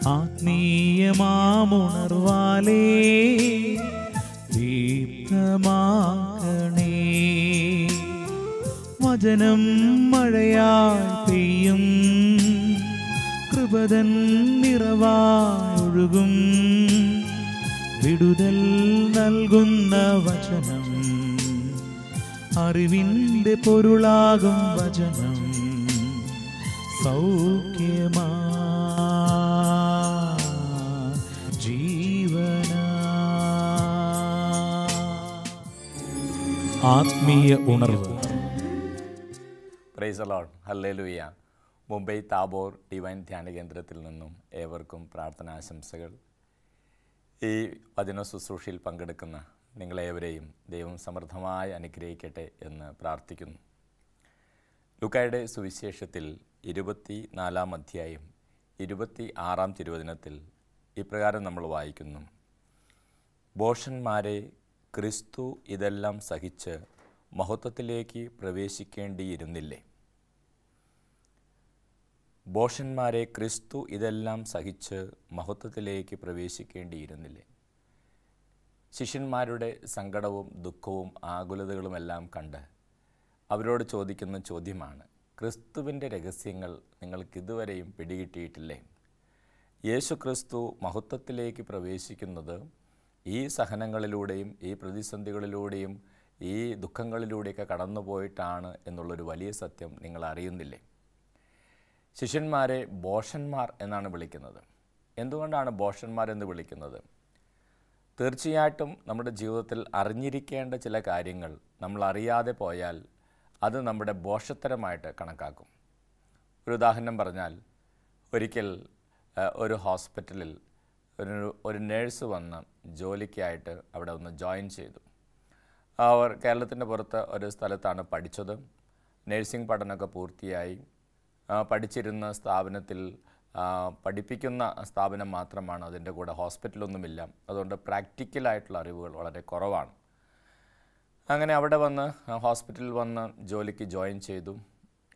ആത്മീയമാമുണർവാലേ ദീപ്തമാക്കണേ. വചനം മഴയായി പെയ്യും, കൃപതൻ നിറവായൊഴുകും. വിടുതൽ നൽകുന്ന വചനം, അറിവിൻ്റെ പൊരുളാകും വചനം. സൗഖ്യമാ ജീവനാ. ആത്മീയ ഉണർവ്. Price the lord. Hallelujah. Mumbai Tabor divine ധ്യാന കേന്ദ്രത്തിൽ നിന്നും ഏവർക്കും പ്രാർത്ഥനാശംസകൾ. ഈ വചന ശുശ്രൂഷയിൽ പങ്കെടുക്കുന്ന നിങ്ങളേവരെയും ദൈവം സമൃദ്ധമായി അനുഗ്രഹിക്കട്ടെ എന്ന് പ്രാർത്ഥിക്കുന്നു. ലൂക്കായുടെ സുവിശേഷത്തിൽ 24 അധ്യായം 26 തിരുവചനത്തിൽ ഇപ്രകാരം നമ്മൾ വായിക്കുന്നു: ഭോഷന്മാരെ, ക്രിസ്തു ഇതെല്ലാം സഹിച്ച് മഹത്വത്തിലേക്ക് പ്രവേശിക്കേണ്ടിയിരുന്നില്ലേ? ഭോഷന്മാരെ, ക്രിസ്തു ഇതെല്ലാം സഹിച്ച് മഹത്വത്തിലേക്ക് പ്രവേശിക്കേണ്ടിയിരുന്നില്ലേ? ശിഷ്യന്മാരുടെ സങ്കടവും ദുഃഖവും ആകുലതകളുമെല്ലാം കണ്ട് അവരോട് ചോദിക്കുന്ന ചോദ്യമാണ്: ക്രിസ്തുവിൻ്റെ രഹസ്യങ്ങൾ നിങ്ങൾക്കിതുവരെയും പിടികിട്ടിയിട്ടില്ലേ? യേശു ക്രിസ്തു മഹത്വത്തിലേക്ക് പ്രവേശിക്കുന്നത് ഈ സഹനങ്ങളിലൂടെയും ഈ പ്രതിസന്ധികളിലൂടെയും ഈ ദുഃഖങ്ങളിലൂടെയൊക്കെ കടന്നുപോയിട്ടാണ് എന്നുള്ളൊരു വലിയ സത്യം നിങ്ങൾ അറിയുന്നില്ലേ? ശിഷ്യന്മാരെ ഭോഷന്മാർ എന്നാണ് വിളിക്കുന്നത്. എന്തുകൊണ്ടാണ് ഭോഷന്മാരെന്ന് വിളിക്കുന്നത്? തീർച്ചയായിട്ടും നമ്മുടെ ജീവിതത്തിൽ അറിഞ്ഞിരിക്കേണ്ട ചില കാര്യങ്ങൾ നമ്മൾ അറിയാതെ പോയാൽ അത് നമ്മുടെ ഭോഷത്തരമായിട്ട് കണക്കാക്കും. ഒരു ഉദാഹരണം പറഞ്ഞാൽ, ഒരിക്കൽ ഒരു ഹോസ്പിറ്റലിൽ ഒരു നേഴ്സ് വന്ന് ജോലിക്കായിട്ട് അവിടെ ഒന്ന് ജോയിൻ ചെയ്തു. അവർ കേരളത്തിൻ്റെ പുറത്ത് ഒരു സ്ഥലത്താണ് പഠിച്ചത്. നേഴ്സിംഗ് പഠനമൊക്കെ പൂർത്തിയായി. പഠിച്ചിരുന്ന സ്ഥാപനത്തിൽ പഠിപ്പിക്കുന്ന സ്ഥാപനം മാത്രമാണ്, അതിൻ്റെ കൂടെ ഹോസ്പിറ്റലൊന്നുമില്ല. അതുകൊണ്ട് പ്രാക്ടിക്കലായിട്ടുള്ള അറിവുകൾ വളരെ കുറവാണ്. അങ്ങനെ അവിടെ വന്ന് ഹോസ്പിറ്റലിൽ വന്ന് ജോലിക്ക് ജോയിൻ ചെയ്തു.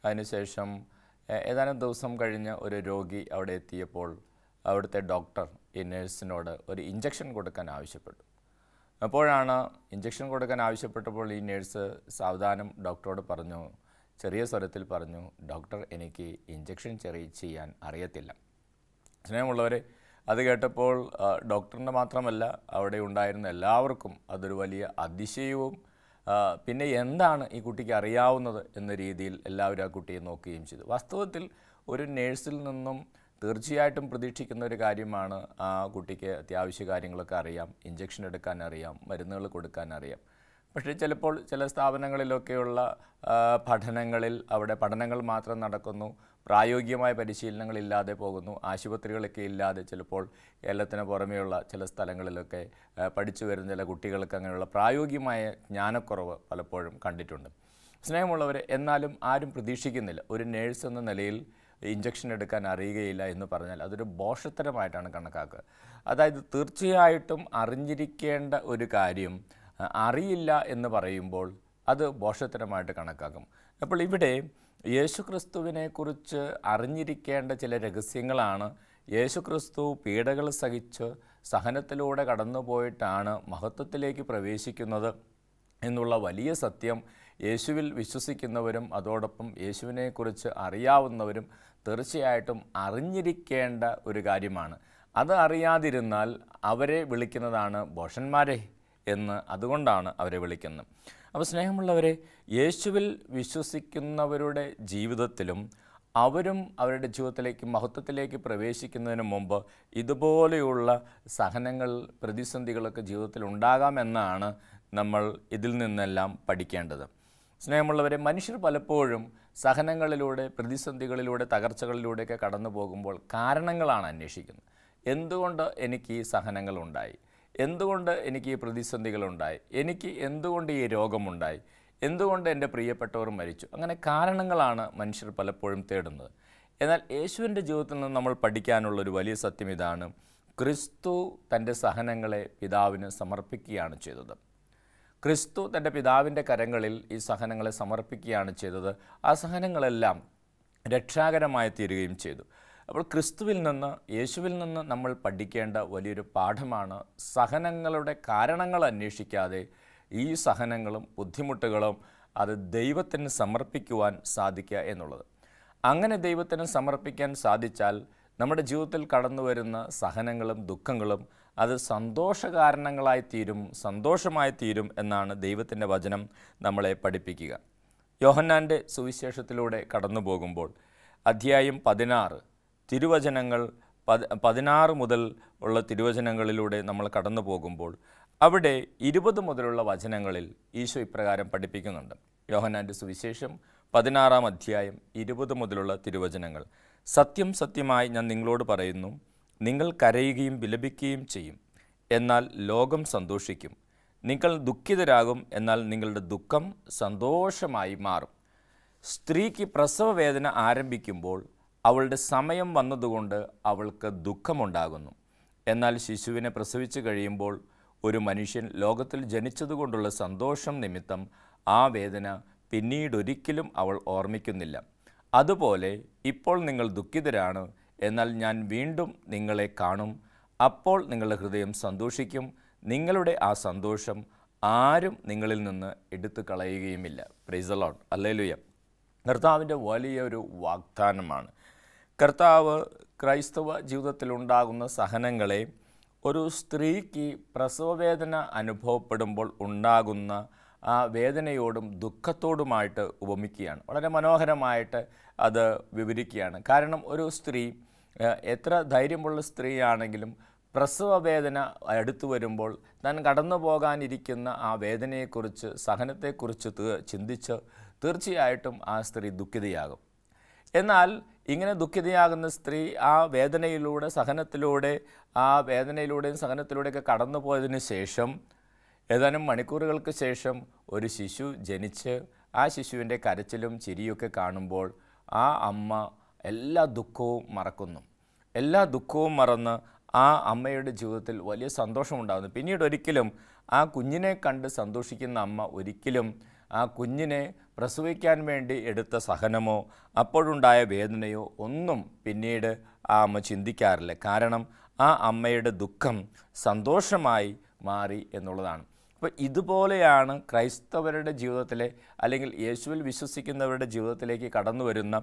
അതിനുശേഷം ഏതാനും ദിവസം കഴിഞ്ഞ് ഒരു രോഗി അവിടെ എത്തിയപ്പോൾ അവിടുത്തെ ഡോക്ടർ ഈ നേഴ്സിനോട് ഒരു ഇഞ്ചക്ഷൻ കൊടുക്കാൻ ആവശ്യപ്പെട്ടു. അപ്പോഴാണ് ഇഞ്ചക്ഷൻ കൊടുക്കാൻ ആവശ്യപ്പെട്ടപ്പോൾ ഈ നേഴ്സ് സാവധാനം ഡോക്ടറോട് പറഞ്ഞു, ചെറിയ സ്വരത്തിൽ പറഞ്ഞു, ഡോക്ടർ, എനിക്ക് ഇഞ്ചക്ഷൻ ചെയ്യാൻ അറിയത്തില്ല. സ്നേഹമുള്ളവരെ, അത് കേട്ടപ്പോൾ ഡോക്ടറിൻ്റെ മാത്രമല്ല അവിടെ ഉണ്ടായിരുന്ന എല്ലാവർക്കും അതൊരു വലിയ അതിശയവും പിന്നെ എന്താണ് ഈ കുട്ടിക്ക് അറിയാവുന്നത് എന്ന രീതിയിൽ എല്ലാവരും ആ കുട്ടിയെ നോക്കുകയും ചെയ്തു. വാസ്തവത്തിൽ ഒരു നേഴ്സിൽ നിന്നും തീർച്ചയായിട്ടും പ്രതീക്ഷിക്കുന്ന ഒരു കാര്യമാണ് ആ കുട്ടിക്ക് അത്യാവശ്യ കാര്യങ്ങളൊക്കെ അറിയാം, ഇഞ്ചക്ഷൻ എടുക്കാൻ അറിയാം, മരുന്നുകൾ കൊടുക്കാൻ അറിയാം. പക്ഷേ ചിലപ്പോൾ ചില സ്ഥാപനങ്ങളിലൊക്കെയുള്ള പഠനങ്ങളിൽ അവിടെ പഠനങ്ങൾ മാത്രം നടക്കുന്നു, പ്രായോഗികമായ പരിശീലനങ്ങളില്ലാതെ പോകുന്നു. ആശുപത്രികളൊക്കെ ഇല്ലാതെ ചിലപ്പോൾ കേരളത്തിന് പുറമെയുള്ള ചില സ്ഥലങ്ങളിലൊക്കെ പഠിച്ചു വരുന്ന ചില കുട്ടികൾക്ക് അങ്ങനെയുള്ള പ്രായോഗികമായ ജ്ഞാനക്കുറവ് പലപ്പോഴും കണ്ടിട്ടുണ്ട്. സ്നേഹമുള്ളവരെ, എന്നാലും ആരും പ്രതീക്ഷിക്കുന്നില്ല ഒരു നേഴ്സ് എന്ന നിലയിൽ ഇഞ്ചക്ഷൻ എടുക്കാൻ അറിയുകയില്ല എന്ന് പറഞ്ഞാൽ അതൊരു ഭോഷത്തരമായിട്ടാണ് കണക്കാക്കുക. അതായത് തീർച്ചയായിട്ടും അറിഞ്ഞിരിക്കേണ്ട ഒരു കാര്യം അറിയില്ല എന്ന് പറയുമ്പോൾ അത് ഭോഷത്തരമായിട്ട് കണക്കാക്കും. അപ്പോൾ ഇവിടെ യേശുക്രിസ്തുവിനെക്കുറിച്ച് അറിഞ്ഞിരിക്കേണ്ട ചില രഹസ്യങ്ങളാണ്. യേശുക്രിസ്തു പീഡകൾ സഹിച്ച് സഹനത്തിലൂടെ കടന്നുപോയിട്ടാണ് മഹത്വത്തിലേക്ക് പ്രവേശിക്കുന്നത് എന്നുള്ള വലിയ സത്യം യേശുവിൽ വിശ്വസിക്കുന്നവരും അതോടൊപ്പം യേശുവിനെക്കുറിച്ച് അറിയാവുന്നവരും തീർച്ചയായിട്ടും അറിഞ്ഞിരിക്കേണ്ട ഒരു കാര്യമാണ്. അത് അറിയാതിരുന്നാൽ അവരെ വിളിക്കുന്നതാണ് ഭോഷന്മാരെ എന്ന്, അതുകൊണ്ടാണ് അവരെ വിളിക്കുന്നത്. അപ്പോൾ സ്നേഹമുള്ളവരെ, യേശുവിൽ വിശ്വസിക്കുന്നവരുടെ ജീവിതത്തിലും അവരും അവരുടെ ജീവിതത്തിലേക്ക് മഹത്വത്തിലേക്ക് പ്രവേശിക്കുന്നതിന് മുമ്പ് ഇതുപോലെയുള്ള സഹനങ്ങൾ, പ്രതിസന്ധികളൊക്കെ ജീവിതത്തിൽ ഉണ്ടാകാമെന്നാണ് നമ്മൾ ഇതിൽ നിന്നെല്ലാം പഠിക്കേണ്ടത്. സ്നേഹമുള്ളവരെ, മനുഷ്യർ പലപ്പോഴും സഹനങ്ങളിലൂടെ, പ്രതിസന്ധികളിലൂടെ, തകർച്ചകളിലൂടെയൊക്കെ കടന്നു പോകുമ്പോൾ കാരണങ്ങളാണ് അന്വേഷിക്കുന്നത്. എന്തുകൊണ്ട് എനിക്ക് ഈ സഹനങ്ങളുണ്ടായി? എന്തുകൊണ്ട് എനിക്ക് ഈ പ്രതിസന്ധികളുണ്ടായി? എനിക്ക് എന്തുകൊണ്ട് ഈ രോഗമുണ്ടായി? എന്തുകൊണ്ട് എൻ്റെ പ്രിയപ്പെട്ടവർ മരിച്ചു? അങ്ങനെ കാരണങ്ങളാണ് മനുഷ്യർ പലപ്പോഴും തേടുന്നത്. എന്നാൽ യേശുവിൻ്റെ ജീവിതത്തിൽ നിന്ന് നമ്മൾ പഠിക്കാനുള്ളൊരു വലിയ സത്യം ഇതാണ്: ക്രിസ്തു തൻ്റെ സഹനങ്ങളെ പിതാവിന് സമർപ്പിക്കുകയാണ് ചെയ്തത്. ക്രിസ്തു തൻ്റെ പിതാവിൻ്റെ കരങ്ങളിൽ ഈ സഹനങ്ങളെ സമർപ്പിക്കുകയാണ് ചെയ്തത്. ആ സഹനങ്ങളെല്ലാം രക്ഷാകരമായി തീരുകയും ചെയ്തു. അപ്പോൾ ക്രിസ്തുവിൽ നിന്ന്, യേശുവിൽ നിന്ന് നമ്മൾ പഠിക്കേണ്ട വലിയൊരു പാഠമാണ് സഹനങ്ങളുടെ കാരണങ്ങൾ അന്വേഷിക്കാതെ ഈ സഹനങ്ങളും ബുദ്ധിമുട്ടുകളും അത് ദൈവത്തിന് സമർപ്പിക്കുവാൻ സാധിക്കുക എന്നുള്ളത്. അങ്ങനെ ദൈവത്തിന് സമർപ്പിക്കാൻ സാധിച്ചാൽ നമ്മുടെ ജീവിതത്തിൽ കടന്നു വരുന്ന സഹനങ്ങളും ദുഃഖങ്ങളും അത് സന്തോഷകാരണങ്ങളായി തീരും, സന്തോഷമായി തീരും എന്നാണ് ദൈവത്തിൻ്റെ വചനം നമ്മളെ പഠിപ്പിക്കുക. യോഹന്നാൻ്റെ സുവിശേഷത്തിലൂടെ കടന്നു പോകുമ്പോൾ അധ്യായം 16 തിരുവചനങ്ങൾ 16 മുതൽ ഉള്ള തിരുവചനങ്ങളിലൂടെ നമ്മൾ കടന്നു പോകുമ്പോൾ അവിടെ 20 മുതലുള്ള വചനങ്ങളിൽ ഈശോ ഇപ്രകാരം പഠിപ്പിക്കുന്നുണ്ട്. യോഹന്നാൻ്റെ സുവിശേഷം 16 അധ്യായം 20 മുതലുള്ള തിരുവചനങ്ങൾ. സത്യം സത്യമായി ഞാൻ നിങ്ങളോട് പറയുന്നു, നിങ്ങൾ കരയുകയും വിലപിക്കുകയും ചെയ്യും, എന്നാൽ ലോകം സന്തോഷിക്കും. നിങ്ങൾ ദുഃഖിതരാകും, എന്നാൽ നിങ്ങളുടെ ദുഃഖം സന്തോഷമായി മാറും. സ്ത്രീക്ക് പ്രസവവേദന ആരംഭിക്കുമ്പോൾ അവളുടെ സമയം വന്നതുകൊണ്ട് അവൾക്ക് ദുഃഖമുണ്ടാകുന്നു. എന്നാൽ ശിശുവിനെ പ്രസവിച്ചു കഴിയുമ്പോൾ ഒരു മനുഷ്യൻ ലോകത്തിൽ ജനിച്ചതുകൊണ്ടുള്ള സന്തോഷം നിമിത്തം ആ വേദന പിന്നീടൊരിക്കലും അവൾ ഓർമ്മിക്കുന്നില്ല. അതുപോലെ ഇപ്പോൾ നിങ്ങൾ ദുഃഖിതരാണ്, എന്നാൽ ഞാൻ വീണ്ടും നിങ്ങളെ കാണും. അപ്പോൾ നിങ്ങളുടെ ഹൃദയം സന്തോഷിക്കും. നിങ്ങളുടെ ആ സന്തോഷം ആരും നിങ്ങളിൽ നിന്ന് എടുത്തു കളയുകയുമില്ല. Praise the lord. ഹല്ലേലൂയ. കർത്താവിൻ്റെ വലിയൊരു വാഗ്ദാനമാണ്. കർത്താവ് ക്രൈസ്തവ ജീവിതത്തിലുണ്ടാകുന്ന സഹനങ്ങളെ ഒരു സ്ത്രീക്ക് പ്രസവവേദന അനുഭവപ്പെടുമ്പോൾ ഉണ്ടാകുന്ന ആ വേദനയോടും ദുഃഖത്തോടുമായിട്ട് ഉപമിക്കുകയാണ്. വളരെ മനോഹരമായിട്ട് അത് വിവരിക്കുകയാണ്. കാരണം ഒരു സ്ത്രീ എത്ര ധൈര്യമുള്ള സ്ത്രീയാണെങ്കിലും പ്രസവവേദന അടുത്തു വരുമ്പോൾ താൻ കടന്നു പോകാനിരിക്കുന്ന ആ വേദനയെക്കുറിച്ച്, സഹനത്തെക്കുറിച്ച് ചിന്തിച്ച് തീർച്ചയായിട്ടും ആ സ്ത്രീ ദുഃഖിതയാകും. എന്നാൽ ഇങ്ങനെ ദുഃഖിതയാകുന്ന സ്ത്രീ ആ വേദനയിലൂടെ, വേദനയിലൂടെയും സഹനത്തിലൂടെയൊക്കെ കടന്നു പോയതിനു ശേഷം ഏതാനും മണിക്കൂറുകൾക്ക് ശേഷം ഒരു ശിശു ജനിച്ച് ആ ശിശുവിൻ്റെ കരച്ചിലും ചിരിയൊക്കെ കാണുമ്പോൾ ആ അമ്മ എല്ലാ ദുഃഖവും മറക്കുന്നു. എല്ലാ ദുഃഖവും മറന്ന് ആ അമ്മയുടെ ജീവിതത്തിൽ വലിയ സന്തോഷമുണ്ടാകുന്നു. പിന്നീട് ഒരിക്കലും ആ കുഞ്ഞിനെ കണ്ട് സന്തോഷിക്കുന്ന അമ്മ ഒരിക്കലും ആ കുഞ്ഞിനെ പ്രസവിക്കാൻ വേണ്ടി എടുത്ത സഹനമോ അപ്പോഴുണ്ടായ വേദനയോ ഒന്നും പിന്നീട് ആ അമ്മ ചിന്തിക്കാറില്ല. കാരണം ആ അമ്മയുടെ ദുഃഖം സന്തോഷമായി മാറി എന്നുള്ളതാണ്. അപ്പോൾ ഇതുപോലെയാണ് ക്രൈസ്തവരുടെ ജീവിതത്തിലെ, അല്ലെങ്കിൽ യേശുവിൽ വിശ്വസിക്കുന്നവരുടെ ജീവിതത്തിലേക്ക് കടന്നു വരുന്ന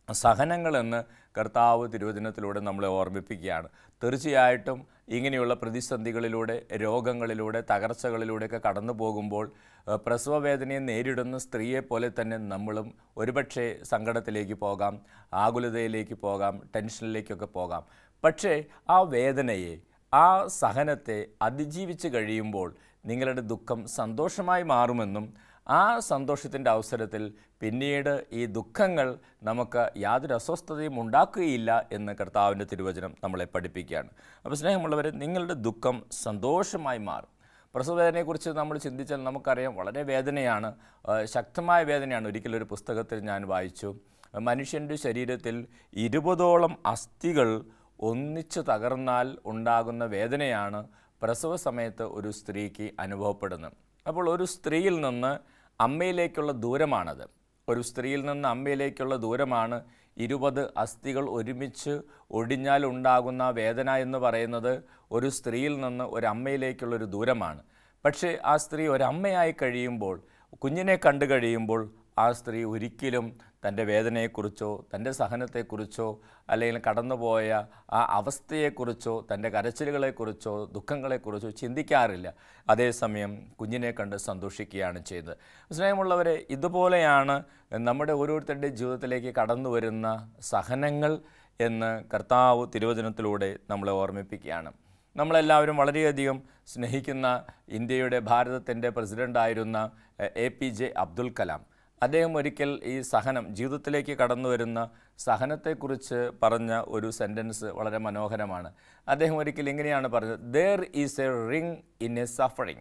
സഹനങ്ങളെന്ന് കർത്താവ് തിരുവചനത്തിലൂടെ നമ്മളെ ഓർമ്മിപ്പിക്കുകയാണ്. തീർച്ചയായിട്ടും ഇങ്ങനെയുള്ള പ്രതിസന്ധികളിലൂടെ, രോഗങ്ങളിലൂടെ, തകർച്ചകളിലൂടെയൊക്കെ കടന്നു പോകുമ്പോൾ പ്രസവവേദനയെ നേരിടുന്ന സ്ത്രീയെ പോലെ തന്നെ നമ്മളും ഒരുപക്ഷെ സങ്കടത്തിലേക്ക് പോകാം, ആകുലതയിലേക്ക് പോകാം, ടെൻഷനിലേക്കൊക്കെ പോകാം. പക്ഷേ ആ വേദനയെ, ആ സഹനത്തെ അതിജീവിച്ച് കഴിയുമ്പോൾ നിങ്ങളുടെ ദുഃഖം സന്തോഷമായി മാറുമെന്നും ആ സന്തോഷത്തിൻ്റെ അവസരത്തിൽ പിന്നീട് ഈ ദുഃഖങ്ങൾ നമുക്ക് യാതൊരു അസ്വസ്ഥതയും ഉണ്ടാക്കുകയില്ല എന്ന് കർത്താവിൻ്റെ തിരുവചനം നമ്മളെ പഠിപ്പിക്കുകയാണ്. അപ്പോൾ സ്നേഹമുള്ളവരെ, നിങ്ങളുടെ ദുഃഖം സന്തോഷമായി മാറും. പ്രസവവേദനയെക്കുറിച്ച് നമ്മൾ ചിന്തിച്ചാൽ നമുക്കറിയാം, വളരെ വേദനയാണ്, ശക്തമായ വേദനയാണ്. ഒരിക്കലൊരു പുസ്തകത്തിൽ ഞാൻ വായിച്ചു, മനുഷ്യൻ്റെ ശരീരത്തിൽ 20ഓളം അസ്ഥികൾ ഒന്നിച്ച് തകർന്നാൽ ഉണ്ടാകുന്ന വേദനയാണ് പ്രസവ സമയത്ത് ഒരു സ്ത്രീക്ക് അനുഭവപ്പെടുന്നത്. അപ്പോൾ ഒരു സ്ത്രീയിൽ നിന്ന് അമ്മയിലേക്കുള്ള ദൂരമാണത്. ഒരു സ്ത്രീയിൽ നിന്ന് അമ്മയിലേക്കുള്ള ദൂരമാണ് 20 അസ്ഥികൾ ഒരുമിച്ച് ഒടിഞ്ഞാൽ ഉണ്ടാകുന്ന വേദന എന്ന് പറയുന്നത്. ഒരു സ്ത്രീയിൽ നിന്ന് ഒരു അമ്മയിലേക്കുള്ളൊരു ദൂരമാണ്. പക്ഷേ ആ സ്ത്രീ ഒരമ്മയായി കഴിയുമ്പോൾ, കുഞ്ഞിനെ കണ്ടു കഴിയുമ്പോൾ ആ സ്ത്രീ ഒരിക്കലും തൻ്റെ വേദനയെക്കുറിച്ചോ തൻ്റെ സഹനത്തെക്കുറിച്ചോ അല്ലെങ്കിൽ കടന്നുപോയ ആ അവസ്ഥയെക്കുറിച്ചോ തൻ്റെ കരച്ചിലുകളെക്കുറിച്ചോ ദുഃഖങ്ങളെക്കുറിച്ചോ ചിന്തിക്കാറില്ല. അതേസമയം കുഞ്ഞിനെ കണ്ട് സന്തോഷിക്കുകയാണ് ചെയ്തത്. സ്നേഹമുള്ളവരെ, ഇതുപോലെയാണ് നമ്മുടെ ഓരോരുത്തരുടെ ജീവിതത്തിലേക്ക് കടന്നു വരുന്ന സഹനങ്ങൾ എന്ന് കർത്താവ് തിരുവചനത്തിലൂടെ നമ്മളെ ഓർമ്മിപ്പിക്കുകയാണ്. നമ്മളെല്ലാവരും വളരെയധികം സ്നേഹിക്കുന്ന ഇന്ത്യയുടെ, ഭാരതത്തിൻ്റെ പ്രസിഡൻ്റായിരുന്ന APJ അബ്ദുൽ കലാം, അദ്ദേഹം ഒരിക്കൽ ഈ സഹനം, ജീവിതത്തിലേക്ക് കടന്നു വരുന്ന സഹനത്തെക്കുറിച്ച് പറഞ്ഞ ഒരു സെൻറ്റൻസ് വളരെ മനോഹരമാണ്. അദ്ദേഹം ഒരിക്കൽ ഇങ്ങനെയാണ് പറഞ്ഞത്, "There is a ring in a suffering.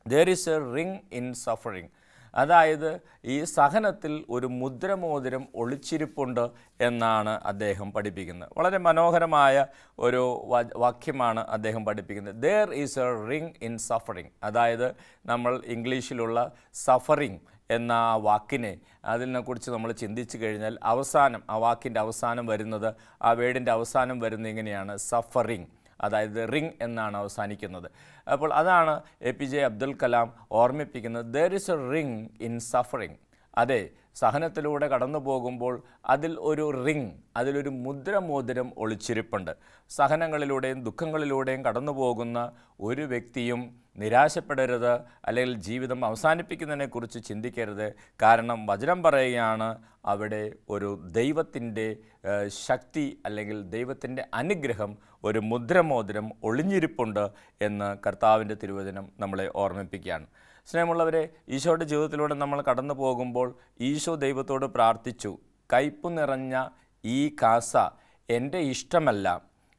There is a ring in suffering." അതായത് ഈ സഹനത്തിൽ ഒരു മുദ്രമോതിരം ഒളിച്ചിരിപ്പുണ്ട് എന്നാണ് അദ്ദേഹം പഠിപ്പിക്കുന്നത്. വളരെ മനോഹരമായ ഒരു വാക്യമാണ് അദ്ദേഹം പഠിപ്പിക്കുന്നത്. "There is a ring in suffering." അതായത് നമ്മൾ ഇംഗ്ലീഷിലുള്ള സഫറിങ് എന്ന ആ വാക്കിനെ അതിനെക്കുറിച്ച് നമ്മൾ ചിന്തിച്ചു കഴിഞ്ഞാൽ അവസാനം ആ വാക്കിൻ്റെ അവസാനം വരുന്നത്, ആ വേർഡിൻ്റെ അവസാനം വരുന്നത് ഇങ്ങനെയാണ്, സഫറിങ്. അതായത് റിങ് എന്നാണ് അവസാനിക്കുന്നത്. അപ്പോൾ അതാണ് APJ അബ്ദുൽ കലാം ഓർമ്മിപ്പിക്കുന്നത്, there is a ring in suffering. അതെ, സഹനത്തിലൂടെ കടന്നു പോകുമ്പോൾ അതിൽ ഒരു റിങ്, അതിലൊരു മുദ്രമോതിരം ഒളിച്ചിരിപ്പുണ്ട്. സഹനങ്ങളിലൂടെയും ദുഃഖങ്ങളിലൂടെയും കടന്നു പോകുന്ന ഒരു വ്യക്തിയും നിരാശപ്പെടരുത്, അല്ലെങ്കിൽ ജീവിതം അവസാനിപ്പിക്കുന്നതിനെക്കുറിച്ച് ചിന്തിക്കരുത്. കാരണം വചനം പറയുകയാണ്, അവിടെ ഒരു ദൈവത്തിൻ്റെ ശക്തി അല്ലെങ്കിൽ ദൈവത്തിൻ്റെ അനുഗ്രഹം, ഒരു മുദ്രമോതിരം ഒളിഞ്ഞിരിപ്പുണ്ട് എന്ന് കർത്താവിൻ്റെ തിരുവചനം നമ്മളെ ഓർമ്മിപ്പിക്കുകയാണ്. സ്നേഹമുള്ളവരെ, ഈശോയുടെ ജീവിതത്തിലൂടെ നമ്മൾ കടന്നു പോകുമ്പോൾ ഈശോ ദൈവത്തോട് പ്രാർത്ഥിച്ചു, കയ്പ് നിറഞ്ഞ ഈ കാസ എൻ്റെ ഇഷ്ടമല്ല,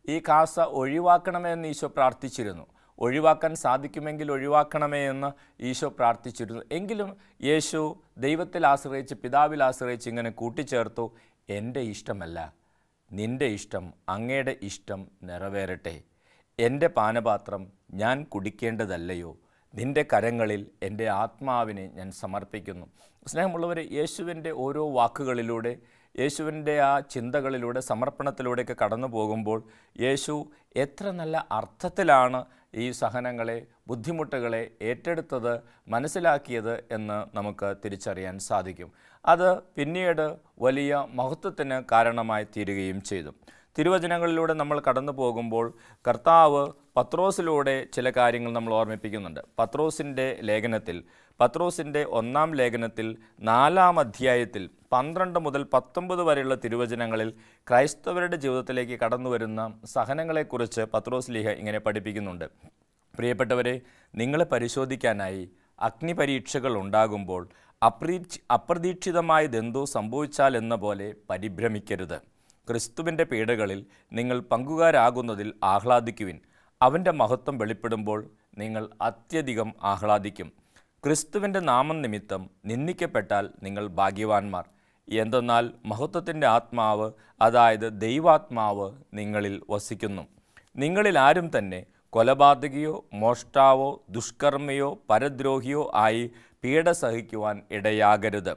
ഈ കാസ ഒഴിവാക്കണമേ എന്ന് ഈശോ പ്രാർത്ഥിച്ചിരുന്നു. ഒഴിവാക്കാൻ സാധിക്കുമെങ്കിൽ ഒഴിവാക്കണമേ എന്ന് ഈശോ പ്രാർത്ഥിച്ചിരുന്നു. എങ്കിലും യേശു ദൈവത്തിൽ ആശ്രയിച്ച്, പിതാവിൽ ആശ്രയിച്ച് ഇങ്ങനെ കൂട്ടിച്ചേർത്തു, എൻ്റെ ഇഷ്ടമല്ല, നിൻ്റെ ഇഷ്ടം, അങ്ങയുടെ ഇഷ്ടം നിറവേറട്ടെ. എൻ്റെ പാനപാത്രം ഞാൻ കുടിക്കേണ്ടതല്ലയോ, നിൻ്റെ കരങ്ങളിൽ എൻ്റെ ആത്മാവിനെ ഞാൻ സമർപ്പിക്കുന്നു. സ്നേഹമുള്ളവരെ, യേശുവിൻ്റെ ഓരോ വാക്കുകളിലൂടെ, യേശുവിൻ്റെ ആ ചിന്തകളിലൂടെ, സമർപ്പണത്തിലൂടെയൊക്കെ കടന്നു പോകുമ്പോൾ യേശു എത്ര നല്ല അർത്ഥത്തിലാണ് ഈ സഹനങ്ങളെ, ബുദ്ധിമുട്ടുകളെ ഏറ്റെടുത്തത്, മനസ്സിലാക്കിയത് എന്ന് നമുക്ക് തിരിച്ചറിയാൻ സാധിക്കും. അത് പിന്നീട് വലിയ മഹത്വത്തിന് കാരണമായി തീരുകയും ചെയ്തു. തിരുവചനങ്ങളിലൂടെ നമ്മൾ കടന്നു പോകുമ്പോൾ കർത്താവ് പത്രോസിലൂടെ ചില കാര്യങ്ങൾ നമ്മൾ ഓർമ്മിപ്പിക്കുന്നുണ്ട്. പത്രോസിൻ്റെ ലേഖനത്തിൽ, പത്രോസിൻ്റെ 1-ാം ലേഖനത്തിൽ 4-ാം അധ്യായത്തിൽ 12 മുതൽ 19 വരെയുള്ള തിരുവചനങ്ങളിൽ ക്രൈസ്തവരുടെ ജീവിതത്തിലേക്ക് കടന്നു വരുന്ന സഹനങ്ങളെക്കുറിച്ച് പത്രോസ് ലീഹ ഇങ്ങനെ പഠിപ്പിക്കുന്നുണ്ട്. പ്രിയപ്പെട്ടവരെ, നിങ്ങളെ പരിശോധിക്കാനായി അഗ്നിപരീക്ഷകൾ ഉണ്ടാകുമ്പോൾ അപ്രതീക്ഷിതമായതെന്തോ സംഭവിച്ചാൽ എന്ന പോലെ പരിഭ്രമിക്കരുത്. ക്രിസ്തുവിൻ്റെ പീഡകളിൽ നിങ്ങൾ പങ്കുകാരാകുന്നതിൽ ആഹ്ലാദിക്കുവിൻ. അവൻ്റെ മഹത്വം വെളിപ്പെടുമ്പോൾ നിങ്ങൾ അത്യധികം ആഹ്ലാദിക്കും. ക്രിസ്തുവിൻ്റെ നാമം നിമിത്തം നിന്ദിക്കപ്പെട്ടാൽ നിങ്ങൾ ഭാഗ്യവാന്മാർ. എന്തെന്നാൽ മഹത്വത്തിൻ്റെ ആത്മാവ്, അതായത് ദൈവാത്മാവ് നിങ്ങളിൽ വസിക്കുന്നു. നിങ്ങളിൽ ആരും തന്നെ കൊലപാതകിയോ മോഷ്ടാവോ ദുഷ്കർമ്മിയോ പരദ്രോഹിയോ ആയി പീഡ സഹിക്കുവാൻ ഇടയാകരുത്.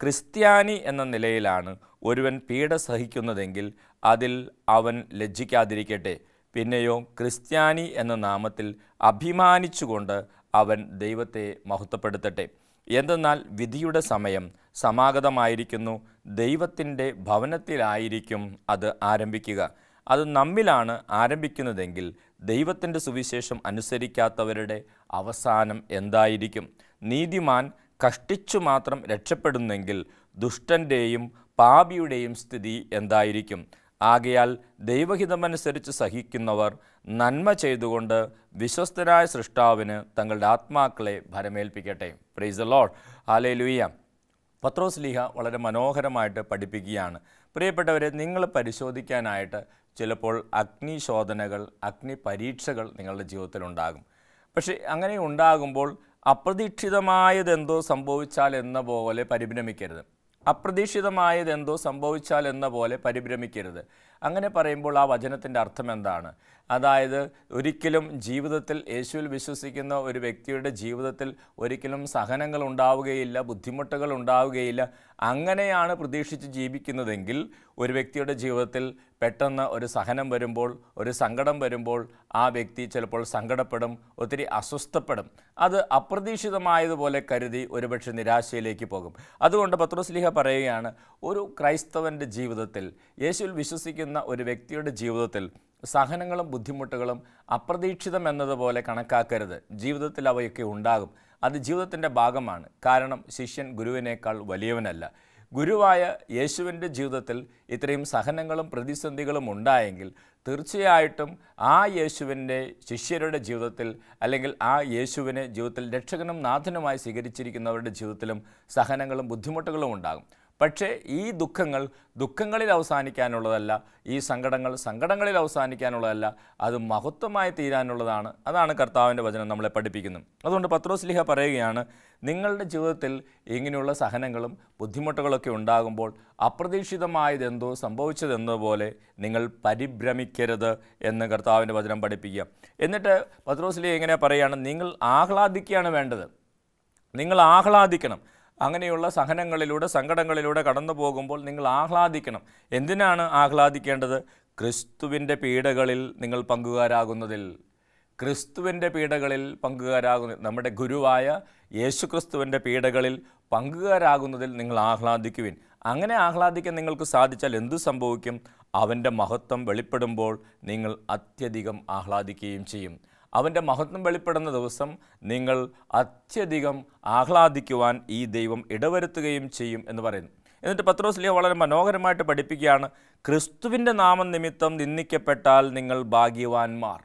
ക്രിസ്ത്യാനി എന്ന നിലയിലാണ് ഒരുവൻ പീഡ സഹിക്കുന്നതെങ്കിൽ അതിൽ അവൻ ലജ്ജിക്കാതിരിക്കട്ടെ. പിന്നെയോ ക്രിസ്ത്യാനി എന്ന നാമത്തിൽ അഭിമാനിച്ചുകൊണ്ട് അവൻ ദൈവത്തെ മഹത്വപ്പെടുത്തട്ടെ. എന്തെന്നാൽ വിധിയുടെ സമയം സമാഗതമായിരിക്കുന്നു. ദൈവത്തിൻ്റെ ഭവനത്തിലായിരിക്കും അത് ആരംഭിക്കുക. അത് നമ്മിലാണ് ആരംഭിക്കുന്നതെങ്കിൽ ദൈവത്തിൻ്റെ സുവിശേഷം അനുസരിക്കാത്തവരുടെ അവസാനം എന്തായിരിക്കും? നീതിമാൻ കഷ്ടിച്ചു മാത്രം രക്ഷപ്പെടുന്നെങ്കിൽ ദുഷ്ടൻ്റെയും പാപിയുടെയും സ്ഥിതി എന്തായിരിക്കും? ആകയാൽ ദൈവഹിതമനുസരിച്ച് സഹിക്കുന്നവർ നന്മ ചെയ്തുകൊണ്ട് വിശ്വസ്തരായ സൃഷ്ടാവിന് തങ്ങളുടെ ആത്മാക്കളെ ഭരമേൽപ്പിക്കട്ടെ. Praise the lord. ഹല്ലേലൂയ. പത്രോസ് ലീഹ വളരെ മനോഹരമായിട്ട് പഠിപ്പിക്കുകയാണ്. പ്രിയപ്പെട്ടവരെ, നിങ്ങൾ പരിശോധിക്കാനായിട്ട് ചിലപ്പോൾ അഗ്നിശോധനകൾ, അഗ്നി പരീക്ഷകൾ നിങ്ങളുടെ ജീവിതത്തിലുണ്ടാകും. പക്ഷേ അങ്ങനെ ഉണ്ടാകുമ്പോൾ അപ്രതീക്ഷിതമായതെന്തോ സംഭവിച്ചാൽ എന്ന പോലെ പരിഭ്രമിക്കരുത്. അപ്രതീക്ഷിതമായതെന്തോ സംഭവിച്ചാൽ എന്ന പോലെ പരിഭ്രമിക്കരുത്. അങ്ങനെ പറയുമ്പോൾ ആ വചനത്തിൻ്റെ അർത്ഥം എന്താണ്? അതായത് ഒരിക്കലും ജീവിതത്തിൽ യേശുവിൽ വിശ്വസിക്കുന്ന ഒരു വ്യക്തിയുടെ ജീവിതത്തിൽ ഒരിക്കലും സഹനങ്ങൾ ഉണ്ടാവുകയില്ല, ബുദ്ധിമുട്ടുകൾ ഉണ്ടാവുകയില്ല. അങ്ങനെയാണ് പ്രതീക്ഷിച്ച് ജീവിക്കുന്നതെങ്കിൽ ഒരു വ്യക്തിയുടെ ജീവിതത്തിൽ പെട്ടെന്ന് ഒരു സഹനം വരുമ്പോൾ, ഒരു സങ്കടം വരുമ്പോൾ ആ വ്യക്തി ചിലപ്പോൾ സങ്കടപ്പെടും, ഒത്തിരി അസ്വസ്ഥപ്പെടും. അത് അപ്രതീക്ഷിതമായതുപോലെ കരുതി ഒരുപക്ഷെ നിരാശയിലേക്ക് പോകും. അതുകൊണ്ട് പത്രോസ് ലീഹ പറയുകയാണ്, ഒരു ക്രൈസ്തവൻ്റെ ജീവിതത്തിൽ, യേശുവിൽ വിശ്വസിക്കുന്ന ഒരു വ്യക്തിയുടെ ജീവിതത്തിൽ സഹനങ്ങളും ബുദ്ധിമുട്ടുകളും അപ്രതീക്ഷിതം എന്നതുപോലെ കണക്കാക്കരുത്. ജീവിതത്തിൽ അവയൊക്കെ ഉണ്ടാകും. അത് ജീവിതത്തിൻ്റെ ഭാഗമാണ്. കാരണം ശിഷ്യൻ ഗുരുവിനേക്കാൾ വലിയവനല്ല. ഗുരുവായ യേശുവിൻ്റെ ജീവിതത്തിൽ ഇത്രയും സഹനങ്ങളും പ്രതിസന്ധികളും ഉണ്ടായെങ്കിൽ തീർച്ചയായിട്ടും ആ യേശുവിൻ്റെ ശിഷ്യരുടെ ജീവിതത്തിൽ, അല്ലെങ്കിൽ ആ യേശുവിനെ ജീവിതത്തിൽ രക്ഷകനും നാഥനുമായി സ്വീകരിച്ചിരിക്കുന്നവരുടെ ജീവിതത്തിലും സഹനങ്ങളും ബുദ്ധിമുട്ടുകളും ഉണ്ടാകും. പക്ഷേ ഈ ദുഃഖങ്ങൾ ദുഃഖങ്ങളിൽ അവസാനിക്കാനുള്ളതല്ല, ഈ സങ്കടങ്ങൾ സങ്കടങ്ങളിൽ അവസാനിക്കാനുള്ളതല്ല, അത് മഹത്വമായി തീരാനുള്ളതാണ്. അതാണ് കർത്താവിൻ്റെ വചനം നമ്മളെ പഠിപ്പിക്കുന്നത്. അതുകൊണ്ട് പത്രോസ് ലീഹ പറയുകയാണ്, നിങ്ങളുടെ ജീവിതത്തിൽ ഇങ്ങനെയുള്ള സഹനങ്ങളും ബുദ്ധിമുട്ടുകളൊക്കെ ഉണ്ടാകുമ്പോൾ അപ്രതീക്ഷിതമായതെന്തോ സംഭവിച്ചതെന്നതുപോലെ നിങ്ങൾ പരിഭ്രമിക്കരുത് എന്ന് കർത്താവിൻ്റെ വചനം പഠിപ്പിക്കുക. എന്നിട്ട് പത്രോസ് ലീഹ ഇങ്ങനെ പറയുകയാണ്, നിങ്ങൾ ആഹ്ലാദിക്കുകയാണ് വേണ്ടത്. നിങ്ങൾ ആഹ്ലാദിക്കണം. അങ്ങനെയുള്ള സഹനങ്ങളിലൂടെ സങ്കടങ്ങളിലൂടെ കടന്നു പോകുമ്പോൾ നിങ്ങൾ ആഹ്ലാദിക്കണം. എന്തിനാണ് ആഹ്ലാദിക്കേണ്ടത്? ക്രിസ്തുവിൻ്റെ പീഡകളിൽ നിങ്ങൾ പങ്കുകാരാകുന്നതിൽ. ക്രിസ്തുവിൻ്റെ പീഡകളിൽ പങ്കുകാരാകുന്ന നമ്മുടെ ഗുരുവായ യേശുക്രിസ്തുവിൻ്റെ പീഡകളിൽ പങ്കുകാരാകുന്നതിൽ നിങ്ങൾ ആഹ്ലാദിക്കുവിൻ. അങ്ങനെ ആഹ്ലാദിക്കാൻ നിങ്ങൾക്ക് സാധിച്ചാൽ എന്തു സംഭവിക്കും? അവൻ്റെ മഹത്വം വെളിപ്പെടുമ്പോൾ നിങ്ങൾ അത്യധികം ആഹ്ലാദിക്കുകയും ചെയ്യും. അവൻ്റെ മഹത്വം വെളിപ്പെടുന്ന ദിവസം നിങ്ങൾ അത്യധികം ആഹ്ലാദിക്കുവാൻ ഈ ദൈവം ഇടവരുത്തുകയും ചെയ്യും എന്ന് പറയുന്നു. എന്നിട്ട് പത്രോസ് വളരെ മനോഹരമായിട്ട് പഠിപ്പിക്കുകയാണ്, ക്രിസ്തുവിൻ്റെ നാമം നിമിത്തം നിന്ദിക്കപ്പെട്ടാൽ നിങ്ങൾ ഭാഗ്യവാന്മാർ.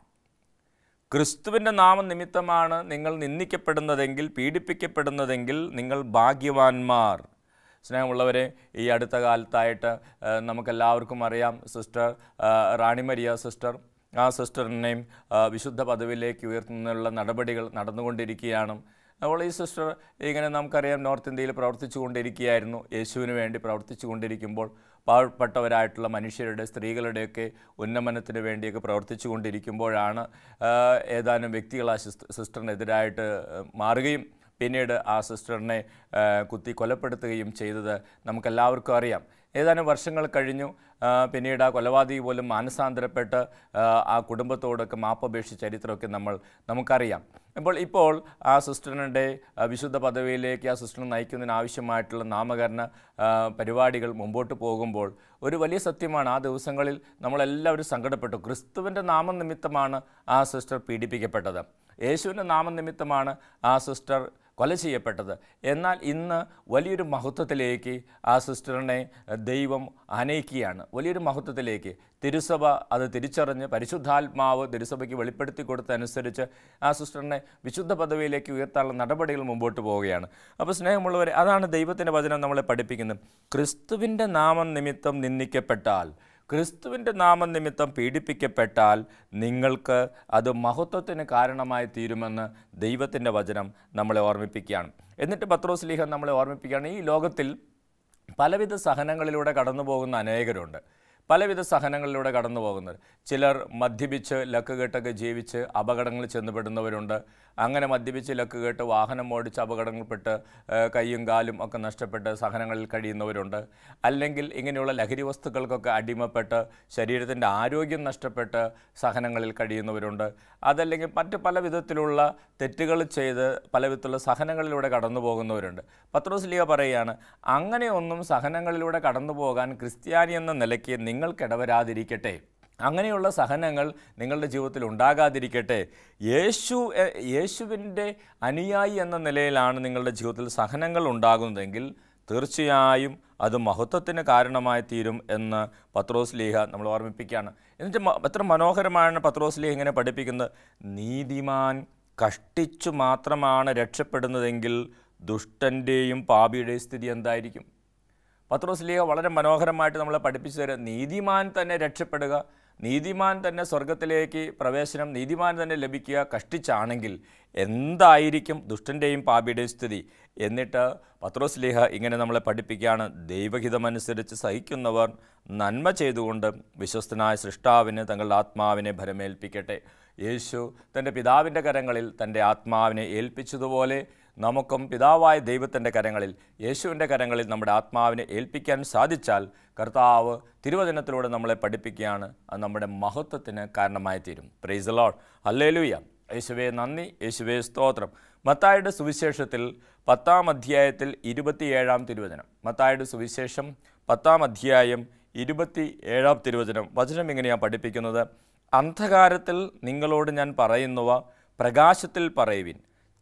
ക്രിസ്തുവിൻ്റെ നാമം നിമിത്തമാണ് നിങ്ങൾ നിന്ദിക്കപ്പെടുന്നതെങ്കിൽ, പീഡിപ്പിക്കപ്പെടുന്നതെങ്കിൽ നിങ്ങൾ ഭാഗ്യവാന്മാർ. സ്നേഹമുള്ളവരെ, ഈ അടുത്ത കാലത്തായിട്ട് നമുക്കെല്ലാവർക്കും അറിയാം, സിസ്റ്റർ റാണി മരിയ സിസ്റ്റർ, ആ സിസ്റ്ററിനെയും വിശുദ്ധ പദവിയിലേക്ക് ഉയർത്തുന്നതിനുള്ള നടപടികൾ നടന്നുകൊണ്ടിരിക്കുകയാണ്. അപ്പോൾ ഈ സിസ്റ്റർ ഇങ്ങനെ നമുക്കറിയാം നോർത്ത് ഇന്ത്യയിൽ പ്രവർത്തിച്ചു കൊണ്ടിരിക്കുകയായിരുന്നു. യേശുവിന് വേണ്ടി പ്രവർത്തിച്ചു കൊണ്ടിരിക്കുമ്പോൾ പാവപ്പെട്ടവരായിട്ടുള്ള മനുഷ്യരുടെ, സ്ത്രീകളുടെയൊക്കെ ഉന്നമനത്തിന് വേണ്ടിയൊക്കെ പ്രവർത്തിച്ചു കൊണ്ടിരിക്കുമ്പോഴാണ് ഏതാനും വ്യക്തികൾ ആ സിസ്റ്ററിനെതിരായിട്ട് മാറുകയും പിന്നീട് ആ സിസ്റ്ററിനെ കുത്തി കൊലപ്പെടുത്തുകയും ചെയ്തത് നമുക്കെല്ലാവർക്കും അറിയാം. ഏതാനും വർഷങ്ങൾ കഴിഞ്ഞു. പിന്നീട് ആ കൊലപാതകി പോലും മാനസാന്തരപ്പെട്ട് ആ കുടുംബത്തോടൊക്കെ മാപ്പപേക്ഷിച്ച ചരിത്രമൊക്കെ നമുക്കറിയാം. ഇപ്പോൾ ആ സിസ്റ്ററിൻ്റെ വിശുദ്ധ പദവിയിലേക്ക് ആ സിസ്റ്ററിനെ നയിക്കുന്നതിന് ആവശ്യമായിട്ടുള്ള നാമകരണ പരിപാടികൾ മുമ്പോട്ട് പോകുമ്പോൾ ഒരു വലിയ സത്യമാണ്, ആ ദിവസങ്ങളിൽ നമ്മളെല്ലാവരും സങ്കടപ്പെട്ടു. ക്രിസ്തുവിൻ്റെ നാമനിമിത്തമാണ് ആ സിസ്റ്റർ പീഡിപ്പിക്കപ്പെട്ടത്. യേശുവിൻ്റെ നാമനിമിത്തമാണ് ആ സിസ്റ്റർ കൊല ചെയ്യപ്പെട്ടത്. എന്നാൽ ഇന്ന് വലിയൊരു മഹത്വത്തിലേക്ക് ആ സിസ്റ്ററിനെ ദൈവം ആനയിക്കുകയാണ്. വലിയൊരു മഹത്വത്തിലേക്ക് തിരുസഭ അത് തിരിച്ചറിഞ്ഞ് പരിശുദ്ധാത്മാവ് തിരുസഭയ്ക്ക് വെളിപ്പെടുത്തി കൊടുത്തനുസരിച്ച് ആ സിസ്റ്ററിനെ വിശുദ്ധ പദവിയിലേക്ക് ഉയർത്താനുള്ള നടപടികൾ മുമ്പോട്ട് പോവുകയാണ്. അപ്പോൾ സ്നേഹമുള്ളവരെ, അതാണ് ദൈവത്തിൻ്റെ വചനം നമ്മളെ പഠിപ്പിക്കുന്നത്. ക്രിസ്തുവിൻ്റെ നാമം നിമിത്തം നിന്ദിക്കപ്പെട്ടാൽ, ക്രിസ്തുവിൻ്റെ നാമനിമിത്തം പീഡിപ്പിക്കപ്പെട്ടാൽ നിങ്ങൾക്ക് അത് മഹത്വത്തിന് കാരണമായി തീരുമെന്ന് ദൈവത്തിൻ്റെ വചനം നമ്മളെ ഓർമ്മിപ്പിക്കുകയാണ്. എന്നിട്ട് പത്രോസ് നമ്മളെ ഓർമ്മിപ്പിക്കുകയാണ്, ഈ ലോകത്തിൽ പലവിധ സഹനങ്ങളിലൂടെ കടന്നു പോകുന്ന അനേകരുണ്ട്. പലവിധ സഹനങ്ങളിലൂടെ കടന്നു പോകുന്നത്. ചിലർ മദ്യപിച്ച് ലക്കുകെട്ടൊക്കെ ജീവിച്ച് അപകടങ്ങളിൽ ചെന്നുപെടുന്നവരുണ്ട്. അങ്ങനെ മദ്യപിച്ച് ലക്കുകെട്ട് വാഹനം ഓടിച്ച് അപകടങ്ങളിൽപ്പെട്ട് കൈയും കാലും ഒക്കെ നഷ്ടപ്പെട്ട് സഹനങ്ങളിൽ കഴിയുന്നവരുണ്ട്. അല്ലെങ്കിൽ ഇങ്ങനെയുള്ള ലഹരി വസ്തുക്കൾക്കൊക്കെ അടിമപ്പെട്ട് ശരീരത്തിൻ്റെ ആരോഗ്യം നഷ്ടപ്പെട്ട് സഹനങ്ങളിൽ കഴിയുന്നവരുണ്ട്. അതല്ലെങ്കിൽ മറ്റ് പല വിധത്തിലുള്ള തെറ്റുകൾ ചെയ്ത് പല വിധത്തിലുള്ള സഹനങ്ങളിലൂടെ കടന്നു പോകുന്നവരുണ്ട്. പത്രോസ് പറയുകയാണ്, അങ്ങനെയൊന്നും സഹനങ്ങളിലൂടെ കടന്നു പോകാൻ ക്രിസ്ത്യാനി എന്ന നിലയ്ക്ക് നിങ്ങൾക്കിടവരാതിരിക്കട്ടെ. അങ്ങനെയുള്ള സഹനങ്ങൾ നിങ്ങളുടെ ജീവിതത്തിൽ ഉണ്ടാകാതിരിക്കട്ടെ. യേശുവിൻ്റെ അനുയായി എന്ന നിലയിലാണ് നിങ്ങളുടെ ജീവിതത്തിൽ സഹനങ്ങൾ ഉണ്ടാകുന്നതെങ്കിൽ തീർച്ചയായും അത് മഹത്വത്തിന് കാരണമായി തീരും എന്ന് പത്രോസ് നമ്മൾ ഓർമ്മിപ്പിക്കുകയാണ്. എന്നിട്ട് എത്ര മനോഹരമാണ് പത്രോസ് ഇങ്ങനെ പഠിപ്പിക്കുന്നത്. നീതിമാൻ കഷ്ടിച്ചു മാത്രമാണ് രക്ഷപ്പെടുന്നതെങ്കിൽ ദുഷ്ടൻ്റെയും പാപിയുടെയും സ്ഥിതി എന്തായിരിക്കും? പത്രോസ് വളരെ മനോഹരമായിട്ട് നമ്മളെ പഠിപ്പിച്ചു തരാം. നീതിമാൻ തന്നെ രക്ഷപ്പെടുക, നീതിമാൻ തന്നെ സ്വർഗത്തിലേക്ക് പ്രവേശനം, നീതിമാൻ തന്നെ ലഭിക്കുക കഷ്ടിച്ചാണെങ്കിൽ എന്തായിരിക്കും ദുഷ്ടൻ്റെയും പാപിയുടെയും സ്ഥിതി? എന്നിട്ട് പത്രോസ് ഇങ്ങനെ നമ്മളെ പഠിപ്പിക്കുകയാണ്, ദൈവഹിതമനുസരിച്ച് സഹിക്കുന്നവർ നന്മ ചെയ്തുകൊണ്ട് വിശ്വസ്തനായ സൃഷ്ടാവിന് തങ്ങളുടെ ആത്മാവിനെ ഭരമേൽപ്പിക്കട്ടെ. യേശു തൻ്റെ പിതാവിൻ്റെ കരങ്ങളിൽ തൻ്റെ ആത്മാവിനെ ഏൽപ്പിച്ചതുപോലെ നമുക്കും പിതാവായ ദൈവത്തിൻ്റെ കരങ്ങളിൽ, യേശുവിൻ്റെ കരങ്ങളിൽ നമ്മുടെ ആത്മാവിനെ ഏൽപ്പിക്കാൻ സാധിച്ചാൽ കർത്താവ് തിരുവചനത്തിലൂടെ നമ്മളെ പഠിപ്പിക്കുകയാണ്, അത് നമ്മുടെ മഹത്വത്തിന് കാരണമായി തീരും. Price the lord, hallelujah. യേശുവേ നന്ദി, യേശുവേ സ്തോത്രം. മത്തായിയുടെ സുവിശേഷത്തിൽ 10-ാം അധ്യായത്തിൽ 27-ാം തിരുവചനം, മത്തായിയുടെ സുവിശേഷം 10-ാം അധ്യായം 27-ാം തിരുവചനം, വചനം ഇങ്ങനെയാണ് പഠിപ്പിക്കുന്നത്. അന്ധകാരത്തിൽ നിങ്ങളോട് ഞാൻ പറയുന്നവ പ്രകാശത്തിൽ പറയുവിൻ,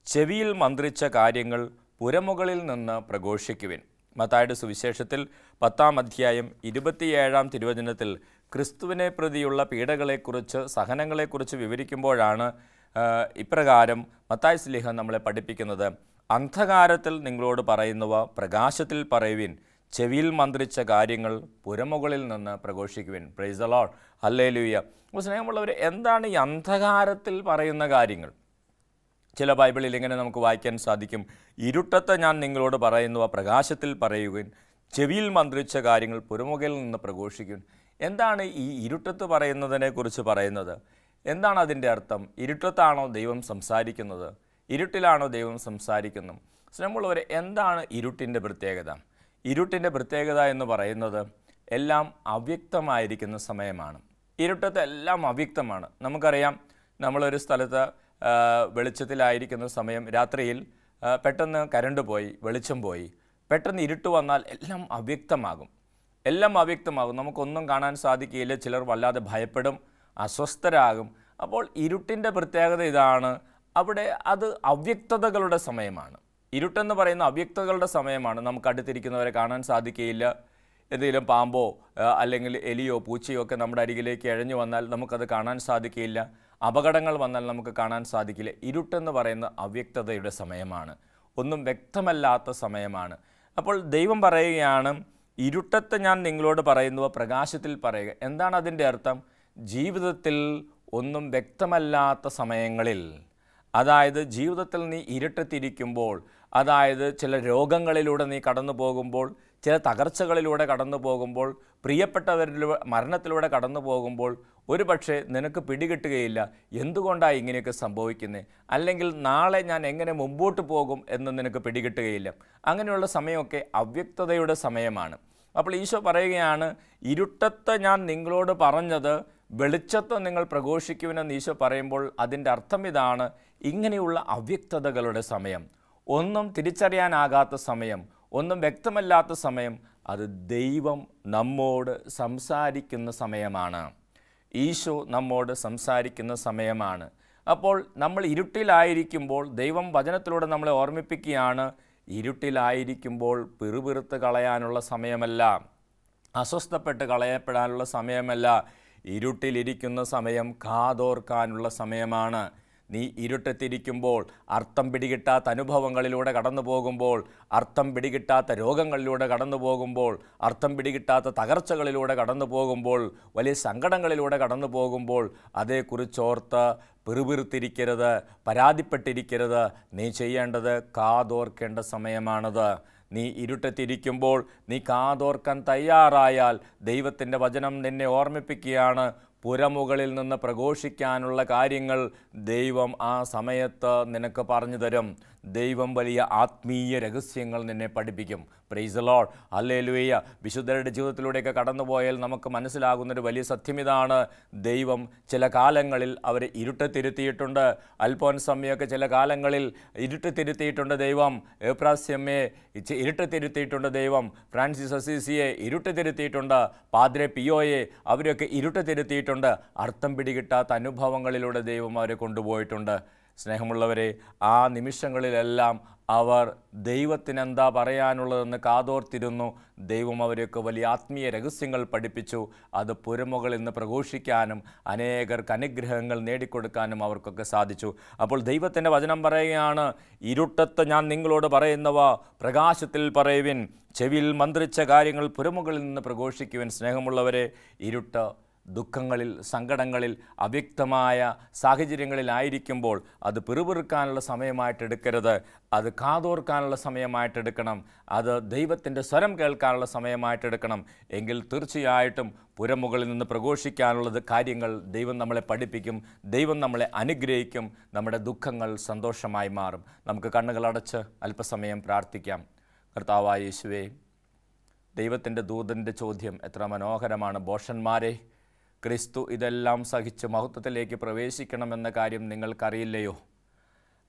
ചെവിയിൽ മന്ത്രിച്ച കാര്യങ്ങൾ പുരമുകളിൽ നിന്ന് പ്രഘോഷിക്കുവിൻ. മത്തായിയുടെ സുവിശേഷത്തിൽ 10-ാം അധ്യായം 27-ാം തിരുവചനത്തിൽ ക്രിസ്തുവിനെ പ്രതിയുള്ള പീഡകളെക്കുറിച്ച്, സഹനങ്ങളെക്കുറിച്ച് വിവരിക്കുമ്പോഴാണ് ഇപ്രകാരം മത്തായി സ്ലീഹ നമ്മളെ പഠിപ്പിക്കുന്നത്. അന്ധകാരത്തിൽ നിങ്ങളോട് പറയുന്നവ പ്രകാശത്തിൽ പറയുവിൻ, ചെവിയിൽ മന്ത്രിച്ച കാര്യങ്ങൾ പുരമുകളിൽ നിന്ന് പ്രഘോഷിക്കുവിൻ. Praise the lord, hallelujah. അപ്പോൾ സ്നേഹമുള്ളവർ, എന്താണ് ഈ അന്ധകാരത്തിൽ പറയുന്ന കാര്യങ്ങൾ? ചില ബൈബിളിൽ ഇങ്ങനെ നമുക്ക് വായിക്കാൻ സാധിക്കും, ഇരുട്ടത്ത് ഞാൻ നിങ്ങളോട് പറയുന്നവ പ്രകാശത്തിൽ പറയുവിൻ, ചെവിയിൽ മന്ത്രിച്ച കാര്യങ്ങൾ പുരമുകളിൽ നിന്ന് പ്രഘോഷിക്കുവിൻ. എന്താണ് ഈ ഇരുട്ടത്ത് പറയുന്നതിനെക്കുറിച്ച് പറയുന്നത്? എന്താണ് അതിൻ്റെ അർത്ഥം? ഇരുട്ടത്താണോ ദൈവം സംസാരിക്കുന്നത്? ഇരുട്ടിലാണോ ദൈവം സംസാരിക്കുന്നത്? സ്നേഹമുള്ളവരെ, എന്താണ് ഇരുട്ടിൻ്റെ പ്രത്യേകത? ഇരുട്ടിൻ്റെ പ്രത്യേകത എന്ന് പറയുന്നത് എല്ലാം അവ്യക്തമായിരിക്കുന്ന സമയമാണ്. ഇരുട്ടത്ത് എല്ലാം അവ്യക്തമാണ്. നമുക്കറിയാം, നമ്മളൊരു സ്ഥലത്ത് വെളിച്ചത്തിലായിരിക്കുന്ന സമയം, രാത്രിയിൽ പെട്ടെന്ന് കരണ്ട് പോയി, വെളിച്ചം പോയി, പെട്ടെന്ന് ഇരുട്ട് വന്നാൽ എല്ലാം അവ്യക്തമാകും. നമുക്കൊന്നും കാണാൻ സാധിക്കുകയില്ല. ചിലർ വല്ലാതെ ഭയപ്പെടും, അസ്വസ്ഥരാകും. അപ്പോൾ ഇരുട്ടിൻ്റെ പ്രത്യേകത ഇതാണ്, അവിടെ അത് അവ്യക്തതകളുടെ സമയമാണ്. ഇരുട്ടെന്ന് പറയുന്ന അവ്യക്തതകളുടെ സമയമാണ്. നമുക്ക് അടുത്തിരിക്കുന്നവരെ കാണാൻ സാധിക്കുകയില്ല. എന്തെങ്കിലും പാമ്പോ അല്ലെങ്കിൽ എലിയോ പൂച്ചയോ ഒക്കെ നമ്മുടെ അരികിലേക്ക് ഇഴഞ്ഞു വന്നാൽ നമുക്കത് കാണാൻ സാധിക്കില്ല. അപകടങ്ങൾ വന്നാൽ നമുക്ക് കാണാൻ സാധിക്കില്ല. ഇരുട്ടെന്ന് പറയുന്ന അവ്യക്തതയുടെ സമയമാണ്, ഒന്നും വ്യക്തമല്ലാത്ത സമയമാണ്. അപ്പോൾ ദൈവം പറയുകയാണ്, ഇരുട്ടത്ത് ഞാൻ നിങ്ങളോട് പറയുന്നുവ, പ്രകാശത്തിൽ പറയുക. എന്താണ് അതിൻ്റെ അർത്ഥം? ജീവിതത്തിൽ ഒന്നും വ്യക്തമല്ലാത്ത സമയങ്ങളിൽ, അതായത് ജീവിതത്തിൽ നീ ഇരുട്ടത്തിരിക്കുമ്പോൾ, അതായത് ചില രോഗങ്ങളിലൂടെ നീ കടന്നു പോകുമ്പോൾ, ചില തകർച്ചകളിലൂടെ കടന്നു പോകുമ്പോൾ, പ്രിയപ്പെട്ടവരിലൂടെ മരണത്തിലൂടെ കടന്നു പോകുമ്പോൾ, ഒരു പക്ഷേ നിനക്ക് പിടികിട്ടുകയില്ല എന്തുകൊണ്ടാണ് ഇങ്ങനെയൊക്കെ സംഭവിക്കുന്നത്, അല്ലെങ്കിൽ നാളെ ഞാൻ എങ്ങനെ മുമ്പോട്ട് പോകും എന്ന് നിനക്ക് പിടികിട്ടുകയില്ല. അങ്ങനെയുള്ള സമയമൊക്കെ അവ്യക്തതയുടെ സമയമാണ്. അപ്പോൾ ഈശോ പറയുകയാണ്, ഇരുട്ടത്ത് ഞാൻ നിങ്ങളോട് പറഞ്ഞത് വെളിച്ചത്ത് നിങ്ങൾ പ്രഘോഷിക്കുമെന്ന് ഈശോ പറയുമ്പോൾ അതിൻ്റെ അർത്ഥം ഇതാണ്, ഇങ്ങനെയുള്ള അവ്യക്തതകളുടെ സമയം, ഒന്നും തിരിച്ചറിയാനാകാത്ത സമയം, ഒന്നും വ്യക്തമല്ലാത്ത സമയം, അത് ദൈവം നമ്മോട് സംസാരിക്കുന്ന സമയമാണ്. ഈശോ നമ്മോട് സംസാരിക്കുന്ന സമയമാണ്. അപ്പോൾ നമ്മൾ ഇരുട്ടിലായിരിക്കുമ്പോൾ ദൈവം വചനത്തിലൂടെ നമ്മളെ ഓർമ്മിപ്പിക്കുകയാണ്, ഇരുട്ടിലായിരിക്കുമ്പോൾ പിറുപിറുത്ത് കളയാനുള്ള സമയമല്ല, അസ്വസ്ഥപ്പെട്ട് കളയപ്പെടാനുള്ള സമയമല്ല. ഇരുട്ടിലിരിക്കുന്ന സമയം കാതോർക്കാനുള്ള സമയമാണ്. നീ ഇരുട്ടത്തിരിക്കുമ്പോൾ, അർത്ഥം പിടികിട്ടാത്ത അനുഭവങ്ങളിലൂടെ കടന്നു പോകുമ്പോൾ, അർത്ഥം പിടികിട്ടാത്ത രോഗങ്ങളിലൂടെ കടന്നു പോകുമ്പോൾ, അർത്ഥം പിടികിട്ടാത്ത തകർച്ചകളിലൂടെ കടന്നു പോകുമ്പോൾ, വലിയ സങ്കടങ്ങളിലൂടെ കടന്നു പോകുമ്പോൾ, അതേക്കുറിച്ചോർത്ത് പിറുപിറുത്തിരിക്കരുത്, പരാതിപ്പെട്ടിരിക്കരുത്. നീ ചെയ്യേണ്ടത് കാതോർക്കേണ്ട സമയമാണത്. നീ ഇരുട്ടത്തിരിക്കുമ്പോൾ നീ കാതോർക്കാൻ തയ്യാറായാൽ ദൈവത്തിൻ്റെ വചനം നിന്നെ ഓർമ്മിപ്പിക്കുകയാണ്, പുരമുകളിൽ നിന്ന് പ്രഘോഷിക്കാനുള്ള കാര്യങ്ങൾ ദൈവം ആ സമയത്ത് നിനക്ക് പറഞ്ഞു തരും. ദൈവം വലിയ ആത്മീയ രഹസ്യങ്ങൾ നിന്നെ പഠിപ്പിക്കും. Price the lord, hallelujah. വിശുദ്ധരുടെ ജീവിതത്തിലൂടെയൊക്കെ കടന്നുപോയാൽ നമുക്ക് മനസ്സിലാകുന്നൊരു വലിയ സത്യം ഇതാണ്, ദൈവം ചില കാലങ്ങളിൽ അവരെ ഇരുട്ടത്തിരുത്തിയിട്ടുണ്ട്. അൽഫോൻസമ്മയൊക്കെ ചില കാലങ്ങളിൽ ഇരുട്ടത്തിരുത്തിയിട്ടുണ്ട് ദൈവം. എപ്രാസ്യമ്മയെ ഇരുട്ടത്തിരുത്തിയിട്ടുണ്ട് ദൈവം. ഫ്രാൻസിസ് അസീസിയെ ഇരുട്ടത്തിരുത്തിയിട്ടുണ്ട്. പാദ്രെ പിയോയെ അവരൊക്കെ ഇരുട്ടത്തിരുത്തിയിട്ടുണ്ട്. അർത്ഥം പിടികിട്ടാത്ത അനുഭവങ്ങളിലൂടെ ദൈവം അവരെ കൊണ്ടുപോയിട്ടുണ്ട്. സ്നേഹമുള്ളവരെ, ആ നിമിഷങ്ങളിലെല്ലാം അവർ ദൈവത്തിനെന്താ പറയാനുള്ളതെന്ന് കാതോർത്തിരുന്നു. ദൈവം അവരെയൊക്കെ വലിയ ആത്മീയ രഹസ്യങ്ങൾ പഠിപ്പിച്ചു. അത് പുരമുകളിൽ നിന്ന് പ്രഘോഷിക്കാനും അനേകർക്ക് അനുഗ്രഹങ്ങൾ നേടിക്കൊടുക്കാനും അവർക്കൊക്കെ സാധിച്ചു. അപ്പോൾ ദൈവത്തിൻ്റെ വചനം പറയുകയാണ്, ഇരുട്ടത്ത് ഞാൻ നിങ്ങളോട് പറയുന്നവ പ്രകാശത്തിൽ പറയുവിൻ, ചെവിയിൽ മന്ത്രിച്ച കാര്യങ്ങൾ പുരമുകളിൽ നിന്ന് പ്രഘോഷിക്കുവിൻ. സ്നേഹമുള്ളവരെ, ഇരുട്ട് ദുഃഖങ്ങളിൽ, സങ്കടങ്ങളിൽ, അവ്യക്തമായ സാഹചര്യങ്ങളിലായിരിക്കുമ്പോൾ അത് പിറുപിറുക്കാനുള്ള സമയമായിട്ടെടുക്കരുത്, അത് കാതോർക്കാനുള്ള സമയമായിട്ടെടുക്കണം, അത് ദൈവത്തിൻ്റെ സ്വരം കേൾക്കാനുള്ള സമയമായിട്ടെടുക്കണം. എങ്കിൽ തീർച്ചയായിട്ടും പുരമുകളിൽ നിന്ന് പ്രഘോഷിക്കാനുള്ളത് കാര്യങ്ങൾ ദൈവം നമ്മളെ പഠിപ്പിക്കും, ദൈവം നമ്മളെ അനുഗ്രഹിക്കും, നമ്മുടെ ദുഃഖങ്ങൾ സന്തോഷമായി മാറും. നമുക്ക് കണ്ണുകളടച്ച് അല്പസമയം പ്രാർത്ഥിക്കാം. കർത്താവായ യേശുവേ, ദൈവത്തിൻ്റെ ദൂതൻ്റെ ചോദ്യം എത്ര മനോഹരമാണ്. ഭോഷന്മാരെ, ക്രിസ്തു ഇതെല്ലാം സഹിച്ച് മഹത്വത്തിലേക്ക് പ്രവേശിക്കണമെന്ന കാര്യം നിങ്ങൾക്കറിയില്ലയോ?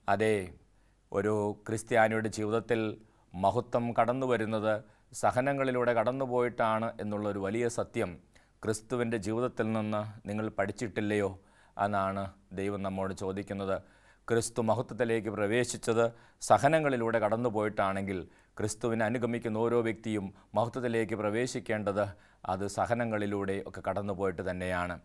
അതെ, ഒരു ക്രിസ്ത്യാനിയുടെ ജീവിതത്തിൽ മഹത്വം കടന്നു വരുന്നത് സഹനങ്ങളിലൂടെ കടന്നുപോയിട്ടാണ് എന്നുള്ളൊരു വലിയ സത്യം ക്രിസ്തുവിൻ്റെ ജീവിതത്തിൽ നിന്ന് നിങ്ങൾ പഠിച്ചിട്ടില്ലയോ എന്നാണ് ദൈവം നമ്മോട് ചോദിക്കുന്നത്. ക്രിസ്തു മഹത്വത്തിലേക്ക് പ്രവേശിച്ചത് സഹനങ്ങളിലൂടെ കടന്നു പോയിട്ടാണെങ്കിൽ ക്രിസ്തുവിനെ അനുഗമിക്കുന്ന ഓരോ വ്യക്തിയും മഹത്വത്തിലേക്ക് പ്രവേശിക്കേണ്ടത് അത് സഹനങ്ങളിലൂടെ ഒക്കെ കടന്നു പോയിട്ട് തന്നെയാണ്.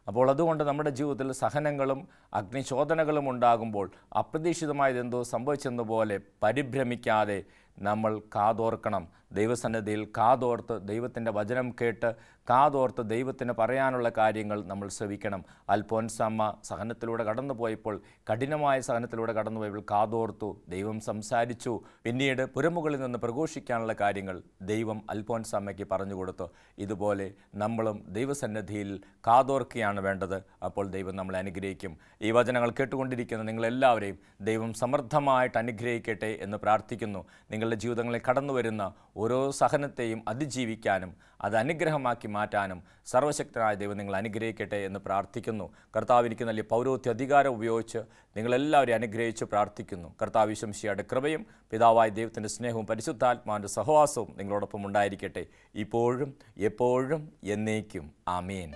അപ്പോൾ അതുകൊണ്ട് നമ്മുടെ ജീവിതത്തിൽ സഹനങ്ങളും അഗ്നിശോധനകളും ഉണ്ടാകുമ്പോൾ അപ്രതീക്ഷിതമായതെന്തോ സംഭവിച്ചെന്നപോലെ പരിഭ്രമിക്കാതെ നമ്മൾ കാതോർക്കണം. ദൈവസന്നിധിയിൽ കാതോർത്ത് ദൈവത്തിൻ്റെ വചനം കേട്ട് കാതോർത്ത് ദൈവത്തിന് പറയാനുള്ള കാര്യങ്ങൾ നമ്മൾ ശ്രവിക്കണം. അൽഫോൻസാമ്മ സഹനത്തിലൂടെ കടന്നുപോയപ്പോൾ, കഠിനമായ സഹനത്തിലൂടെ കടന്നുപോയപ്പോൾ കാതോർത്തു, ദൈവം സംസാരിച്ചു. പിന്നീട് പുരമുകളിൽ നിന്ന് പ്രഘോഷിക്കാനുള്ള കാര്യങ്ങൾ ദൈവം അൽഫോൻസാമ്മയ്ക്ക് പറഞ്ഞു കൊടുത്തു. ഇതുപോലെ നമ്മളും ദൈവസന്നിധിയിൽ കാതോർക്കുകയാണ് വേണ്ടത്. അപ്പോൾ ദൈവം നമ്മളെ അനുഗ്രഹിക്കും. ഈ വചനങ്ങൾ കേട്ടുകൊണ്ടിരിക്കുന്ന നിങ്ങളെല്ലാവരെയും ദൈവം സമൃദ്ധമായിട്ട് അനുഗ്രഹിക്കട്ടെ എന്ന് പ്രാർത്ഥിക്കുന്നു. നിങ്ങളുടെ ജീവിതങ്ങളിൽ കടന്നു വരുന്ന ഓരോ സഹനത്തെയും അതിജീവിക്കാനും അത് അനുഗ്രഹമാക്കി മാറ്റാനും സർവശക്തനായ ദൈവം നിങ്ങൾ അനുഗ്രഹിക്കട്ടെ എന്ന് പ്രാർത്ഥിക്കുന്നു. കർത്താവ് എനിക്ക് നൽകിയ പൗരോഹിത്യ അധികാരം ഉപയോഗിച്ച് നിങ്ങളെല്ലാവരെയും അനുഗ്രഹിച്ച് പ്രാർത്ഥിക്കുന്നു. കർത്താവ് ശംശിയുടെ കൃപയും പിതാവായ ദൈവത്തിൻ്റെ സ്നേഹവും പരിശുദ്ധാത്മാവിൻ്റെ സഹവാസവും നിങ്ങളോടൊപ്പം ഉണ്ടായിരിക്കട്ടെ, ഇപ്പോഴും എപ്പോഴും എന്നേക്കും. ആമേൻ.